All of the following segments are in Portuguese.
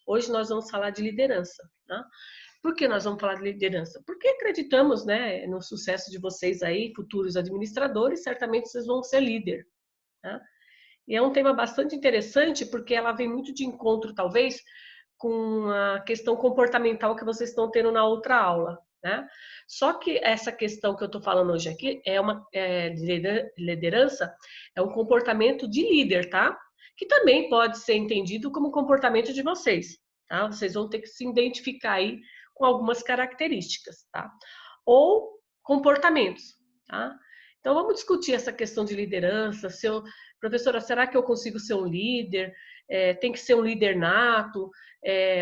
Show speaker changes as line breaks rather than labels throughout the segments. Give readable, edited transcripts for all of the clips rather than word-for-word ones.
Hoje nós vamos falar de liderança, tá? Por que nós vamos falar de liderança? Porque acreditamos, né, no sucesso de vocês aí, futuros administradores, certamente vocês vão ser líder, tá? E é um tema bastante interessante porque ela vem muito de encontro, talvez, com a questão comportamental que vocês estão tendo na outra aula, né? Só que essa questão que eu estou falando hoje aqui liderança, é um comportamento de líder, tá? Que também pode ser entendido como comportamento de vocês, tá? Vocês vão ter que se identificar aí com algumas características, tá? Ou comportamentos, tá? Então vamos discutir essa questão de liderança. Professora, será que eu consigo ser um líder? Tem que ser um líder nato?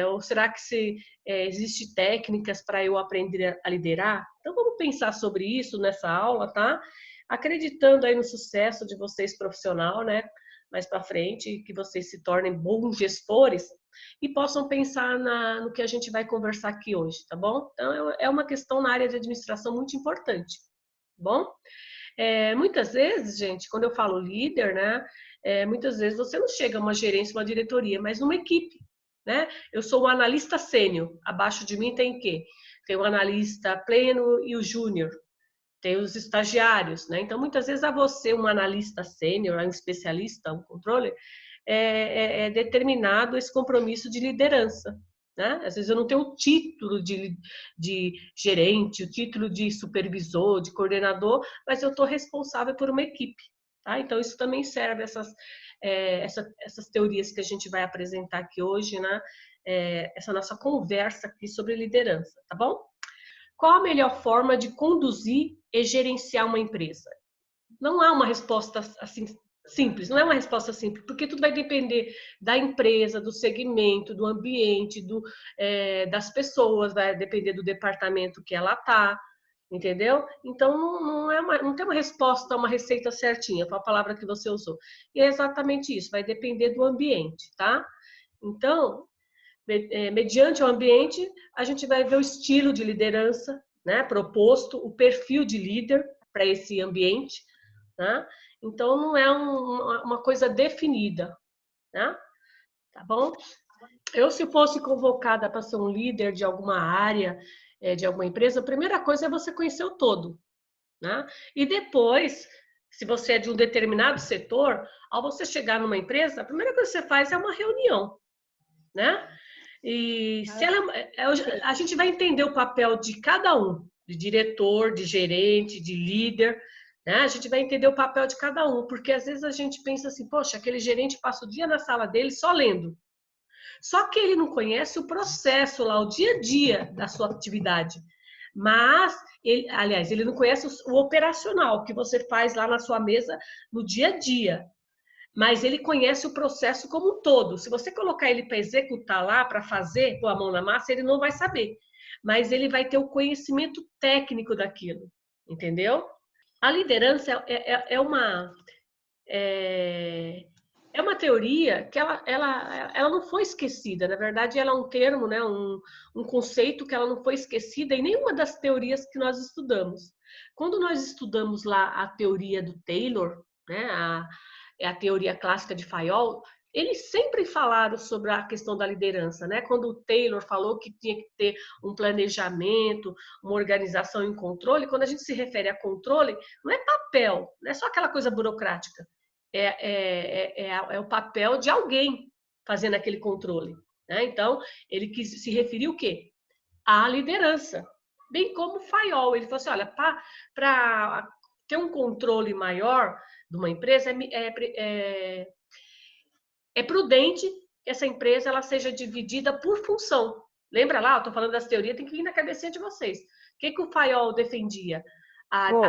Ou será que existe técnicas para eu aprender a liderar? Então vamos pensar sobre isso nessa aula, tá? Acreditando aí no sucesso de vocês profissional, né? Mais para frente, que vocês se tornem bons gestores e possam pensar no que a gente vai conversar aqui hoje, tá bom? Então é uma questão na área de administração muito importante, tá bom? Muitas vezes, gente, quando eu falo líder, né? Muitas vezes você não chega a uma gerência, uma diretoria, mas numa equipe, né? Eu sou um analista sênior, abaixo de mim tem o quê? Tem o analista pleno e o júnior, tem os estagiários, né? Então, muitas vezes, a você, um analista sênior, um especialista, um controller, é determinado esse compromisso de liderança, né? Às vezes eu não tenho o título de gerente, o título de supervisor, de coordenador, mas eu estou responsável por uma equipe, tá? Então, isso também serve essas teorias que a gente vai apresentar aqui hoje, né? Essa nossa conversa aqui sobre liderança, tá bom? Qual a melhor forma de conduzir e gerenciar uma empresa? Não há uma resposta assim simples, não é uma resposta simples, porque tudo vai depender da empresa, do segmento, do ambiente, das pessoas, vai depender do departamento que ela está, entendeu? Então não tem uma resposta, uma receita certinha, foi a palavra que você usou. E é exatamente isso, vai depender do ambiente, tá? Então, mediante o ambiente, a gente vai ver o estilo de liderança, né, proposto, o perfil de líder para esse ambiente, né? Então, não é uma coisa definida, né? Tá bom? Eu, se fosse convocada para ser um líder de alguma área, de alguma empresa, a primeira coisa é você conhecer o todo, né? E depois, se você é de um determinado setor, ao você chegar numa empresa, a primeira coisa que você faz é uma reunião, né? E a gente vai entender o papel de cada um, de diretor, de gerente, de líder, né? A gente vai entender o papel de cada um, porque às vezes a gente pensa assim, poxa, aquele gerente passa o dia na sala dele só lendo. Só que ele não conhece o processo lá, o dia a dia da sua atividade. Mas, ele não conhece o operacional que você faz lá na sua mesa no dia a dia. Mas ele conhece o processo como um todo. Se você colocar ele para executar lá, para fazer, pôr a mão na massa, ele não vai saber. Mas ele vai ter o conhecimento técnico daquilo, entendeu? A liderança é uma teoria que ela não foi esquecida. Na verdade, ela é um termo, né, um conceito que ela não foi esquecida em nenhuma das teorias que nós estudamos. Quando nós estudamos lá a teoria do Taylor, né, a teoria clássica de Fayol, eles sempre falaram sobre a questão da liderança, né? Quando o Taylor falou que tinha que ter um planejamento, uma organização e um controle, quando a gente se refere a controle, não é papel, não é só aquela coisa burocrática. É o papel de alguém fazendo aquele controle, né? Então, ele quis se referir o quê? À liderança. Bem como o Fayol, ele falou assim, olha, para ter um controle maior de uma empresa, é prudente que essa empresa ela seja dividida por função. Lembra lá, eu estou falando das teorias, tem que vir na cabecinha de vocês. O que o Fayol defendia? A,
Pô,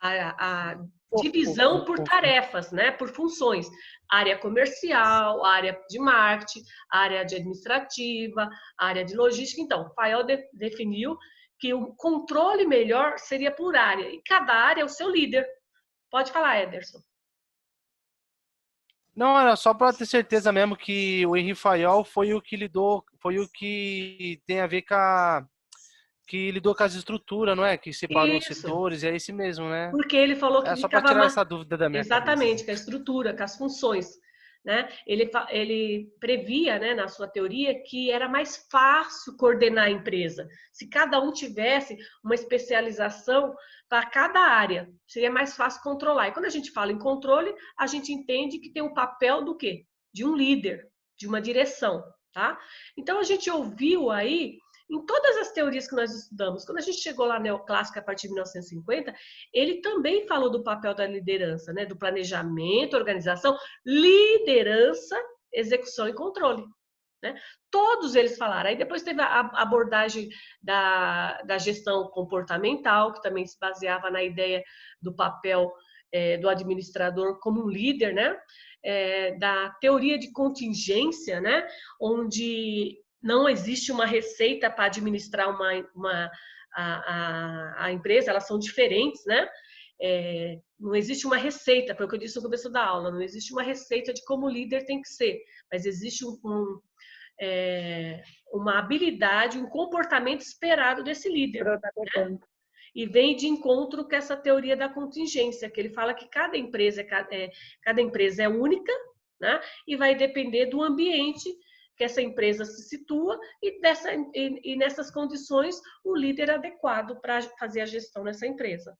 a divisão por tarefas, né? Por funções. Área comercial, área de marketing, área de administrativa, área de logística. Então, o Fayol definiu que o controle melhor seria por área. E cada área é o seu líder. Pode falar, Ederson.
não, era só para ter certeza mesmo que o Henri Fayol foi o que lidou, foi o que tem a ver que lidou com as estruturas, não é? Que separou os
Isso.
setores, é esse mesmo, né?
Porque ele falou que
É só para
estava
tirar essa dúvida da minha cabeça.
exatamente, com a estrutura, com as funções. né? Ele previa, né, na sua teoria, que era mais fácil coordenar a empresa. Se cada um tivesse uma especialização para cada área, seria mais fácil controlar. E quando a gente fala em controle, a gente entende que tem o papel do quê? De um líder, de uma direção, tá? Então, a gente ouviu aí, em todas as teorias que nós estudamos, quando a gente chegou lá neoclássica a partir de 1950, ele também falou do papel da liderança, né? Do planejamento, organização, liderança, execução e controle. Né? Todos eles falaram. Aí depois teve a abordagem da gestão comportamental, que também se baseava na ideia do papel do administrador como um líder, né? Da teoria de contingência, né? Onde não existe uma receita para administrar a empresa, elas são diferentes, né? Não existe uma receita, foi o que eu disse no começo da aula, não existe uma receita de como o líder tem que ser, mas existe uma habilidade, um comportamento esperado desse líder. Né? E vem de encontro com essa teoria da contingência, que ele fala que cada empresa é única, né? E vai depender do ambiente que essa empresa se situa e nessas condições o líder adequado para fazer a gestão nessa empresa.